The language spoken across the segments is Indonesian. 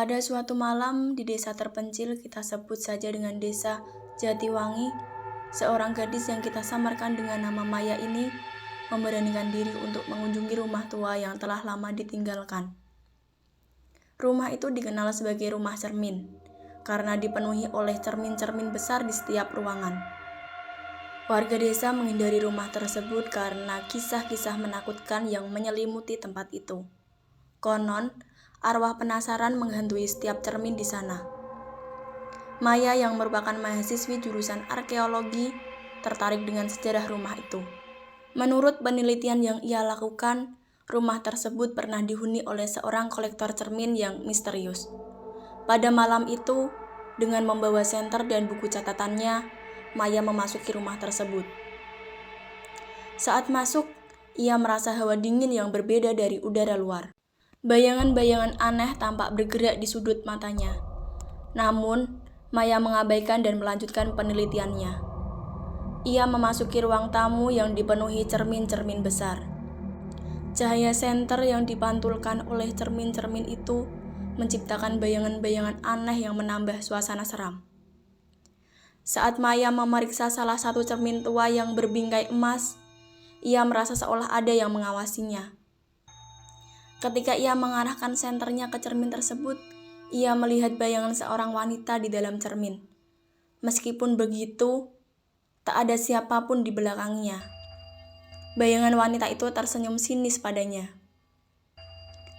Pada suatu malam di desa terpencil, kita sebut saja dengan desa Jatiwangi, seorang gadis yang kita samarkan dengan nama Maya ini memberanikan diri untuk mengunjungi rumah tua yang telah lama ditinggalkan. Rumah itu dikenal sebagai rumah cermin, karena dipenuhi oleh cermin-cermin besar di setiap ruangan. Warga desa menghindari rumah tersebut karena kisah-kisah menakutkan yang menyelimuti tempat itu. Konon, arwah penasaran menghantui setiap cermin di sana. Maya yang merupakan mahasiswi jurusan arkeologi tertarik dengan sejarah rumah itu. Menurut penelitian yang ia lakukan, rumah tersebut pernah dihuni oleh seorang kolektor cermin yang misterius. Pada malam itu, dengan membawa senter dan buku catatannya, Maya memasuki rumah tersebut. Saat masuk, ia merasa hawa dingin yang berbeda dari udara luar. Bayangan-bayangan aneh tampak bergerak di sudut matanya. Namun, Maya mengabaikan dan melanjutkan penelitiannya. Ia memasuki ruang tamu yang dipenuhi cermin-cermin besar. Cahaya senter yang dipantulkan oleh cermin-cermin itu menciptakan bayangan-bayangan aneh yang menambah suasana seram. Saat Maya memeriksa salah satu cermin tua yang berbingkai emas, ia merasa seolah ada yang mengawasinya. Ketika ia mengarahkan senternya ke cermin tersebut, ia melihat bayangan seorang wanita di dalam cermin. Meskipun begitu, tak ada siapapun di belakangnya. Bayangan wanita itu tersenyum sinis padanya.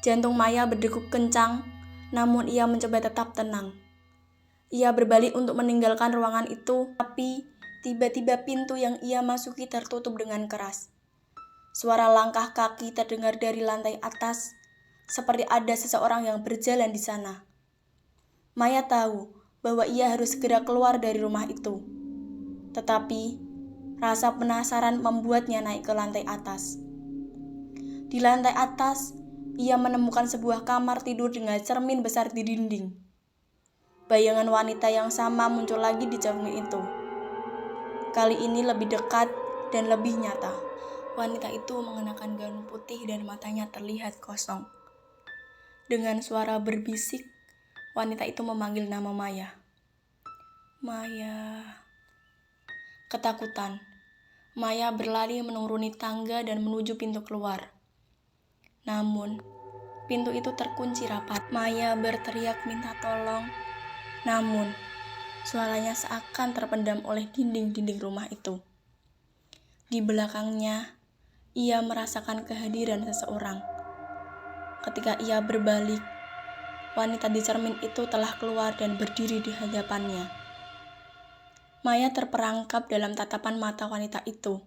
Jantung Maya berdegup kencang, namun ia mencoba tetap tenang. Ia berbalik untuk meninggalkan ruangan itu, tapi tiba-tiba pintu yang ia masuki tertutup dengan keras. Suara langkah kaki terdengar dari lantai atas, seperti ada seseorang yang berjalan di sana. Maya tahu bahwa ia harus segera keluar dari rumah itu. Tetapi, rasa penasaran membuatnya naik ke lantai atas. Di lantai atas, ia menemukan sebuah kamar tidur dengan cermin besar di dinding. Bayangan wanita yang sama muncul lagi di cermin itu. Kali ini lebih dekat dan lebih nyata. Wanita itu mengenakan gaun putih dan matanya terlihat kosong. Dengan suara berbisik, wanita itu memanggil nama Maya. Maya. Ketakutan, Maya berlari menuruni tangga dan menuju pintu keluar. Namun, pintu itu terkunci rapat. Maya berteriak minta tolong. Namun, suaranya seakan terpendam oleh dinding-dinding rumah itu. Di belakangnya, ia merasakan kehadiran seseorang. Ketika ia berbalik, wanita di cermin itu telah keluar dan berdiri di hadapannya. Maya terperangkap dalam tatapan mata wanita itu,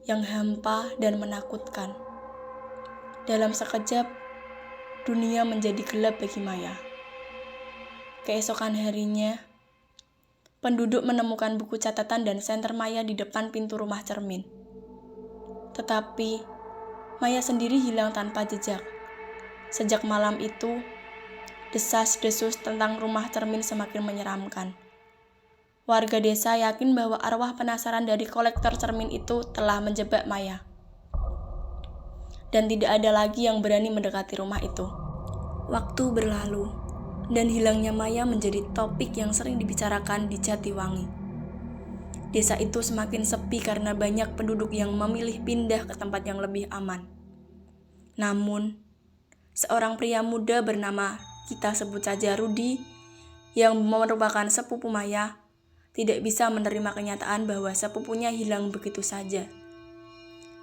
yang hampa dan menakutkan. Dalam sekejap, dunia menjadi gelap bagi Maya. Keesokan harinya, penduduk menemukan buku catatan dan senter Maya di depan pintu rumah cermin. Tetapi, Maya sendiri hilang tanpa jejak. Sejak malam itu, desas-desus tentang rumah cermin semakin menyeramkan. Warga desa yakin bahwa arwah penasaran dari kolektor cermin itu telah menjebak Maya. Dan tidak ada lagi yang berani mendekati rumah itu. Waktu berlalu, dan hilangnya Maya menjadi topik yang sering dibicarakan di Jatiwangi. Desa itu semakin sepi karena banyak penduduk yang memilih pindah ke tempat yang lebih aman. Namun, seorang pria muda bernama kita sebut saja Rudi, yang merupakan sepupu Maya, tidak bisa menerima kenyataan bahwa sepupunya hilang begitu saja.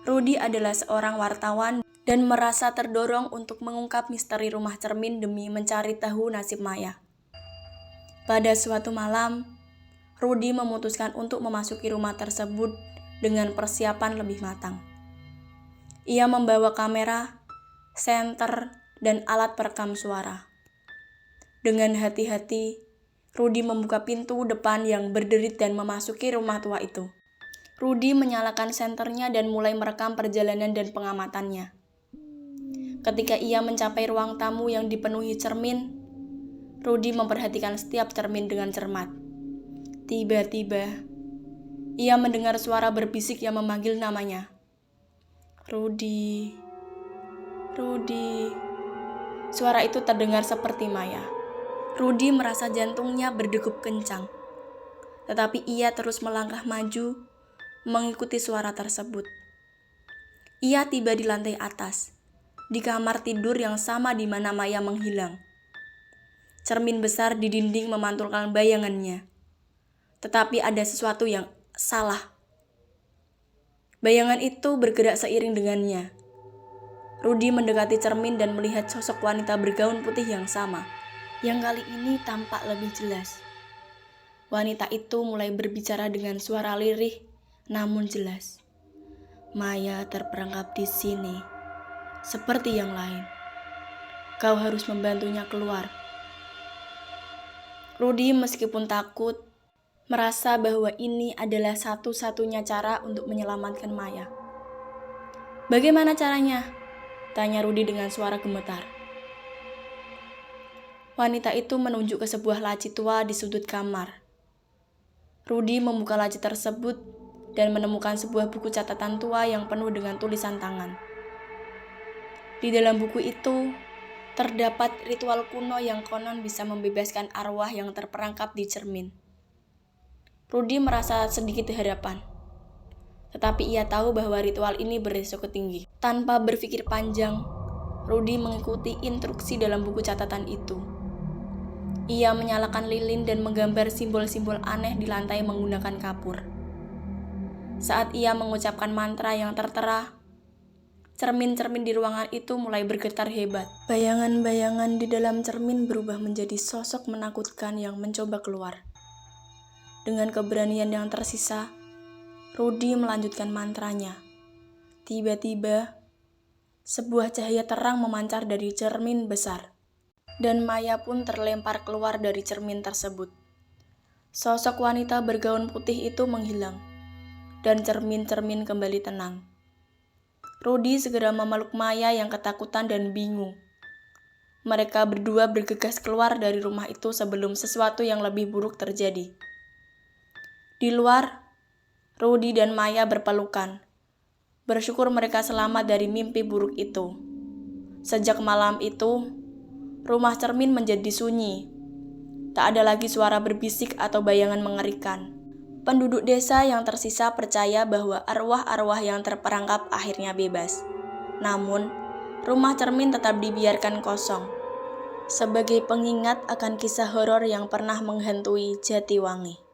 Rudi adalah seorang wartawan dan merasa terdorong untuk mengungkap misteri rumah cermin demi mencari tahu nasib Maya. Pada suatu malam, Rudi memutuskan untuk memasuki rumah tersebut dengan persiapan lebih matang. Ia membawa kamera, senter, dan alat perekam suara. Dengan hati-hati, Rudi membuka pintu depan yang berderit dan memasuki rumah tua itu. Rudi menyalakan senternya dan mulai merekam perjalanan dan pengamatannya. Ketika ia mencapai ruang tamu yang dipenuhi cermin, Rudi memperhatikan setiap cermin dengan cermat. Tiba-tiba, ia mendengar suara berbisik yang memanggil namanya. Rudi, Rudi. Suara itu terdengar seperti Maya. Rudy merasa jantungnya berdegup kencang. Tetapi ia terus melangkah maju, mengikuti suara tersebut. Ia tiba di lantai atas, di kamar tidur yang sama di mana Maya menghilang. Cermin besar di dinding memantulkan bayangannya. Tetapi ada sesuatu yang salah. Bayangan itu bergerak seiring dengannya. Rudy mendekati cermin dan melihat sosok wanita bergaun putih yang sama, yang kali ini tampak lebih jelas. Wanita itu mulai berbicara dengan suara lirih, namun jelas. Maya terperangkap di sini, seperti yang lain. Kau harus membantunya keluar. Rudy meskipun takut, merasa bahwa ini adalah satu-satunya cara untuk menyelamatkan Maya. Bagaimana caranya? Tanya Rudy dengan suara gemetar. Wanita itu menunjuk ke sebuah laci tua di sudut kamar. Rudy membuka laci tersebut dan menemukan sebuah buku catatan tua yang penuh dengan tulisan tangan. Di dalam buku itu, terdapat ritual kuno yang konon bisa membebaskan arwah yang terperangkap di cermin. Rudy merasa sedikit harapan. Tetapi ia tahu bahwa ritual ini berisiko tinggi. Tanpa berpikir panjang, Rudy mengikuti instruksi dalam buku catatan itu. Ia menyalakan lilin dan menggambar simbol-simbol aneh di lantai menggunakan kapur. Saat ia mengucapkan mantra yang tertera, cermin-cermin di ruangan itu mulai bergetar hebat. Bayangan-bayangan di dalam cermin berubah menjadi sosok menakutkan yang mencoba keluar. Dengan keberanian yang tersisa, Rudy melanjutkan mantranya. Tiba-tiba, sebuah cahaya terang memancar dari cermin besar, dan Maya pun terlempar keluar dari cermin tersebut. Sosok wanita bergaun putih itu menghilang, dan cermin-cermin kembali tenang. Rudy segera memeluk Maya yang ketakutan dan bingung. Mereka berdua bergegas keluar dari rumah itu sebelum sesuatu yang lebih buruk terjadi. Di luar, Rudy dan Maya berpelukan. Bersyukur mereka selamat dari mimpi buruk itu. Sejak malam itu, rumah cermin menjadi sunyi. Tak ada lagi suara berbisik atau bayangan mengerikan. Penduduk desa yang tersisa percaya bahwa arwah-arwah yang terperangkap akhirnya bebas. Namun, rumah cermin tetap dibiarkan kosong, sebagai pengingat akan kisah horor yang pernah menghantui Jatiwangi.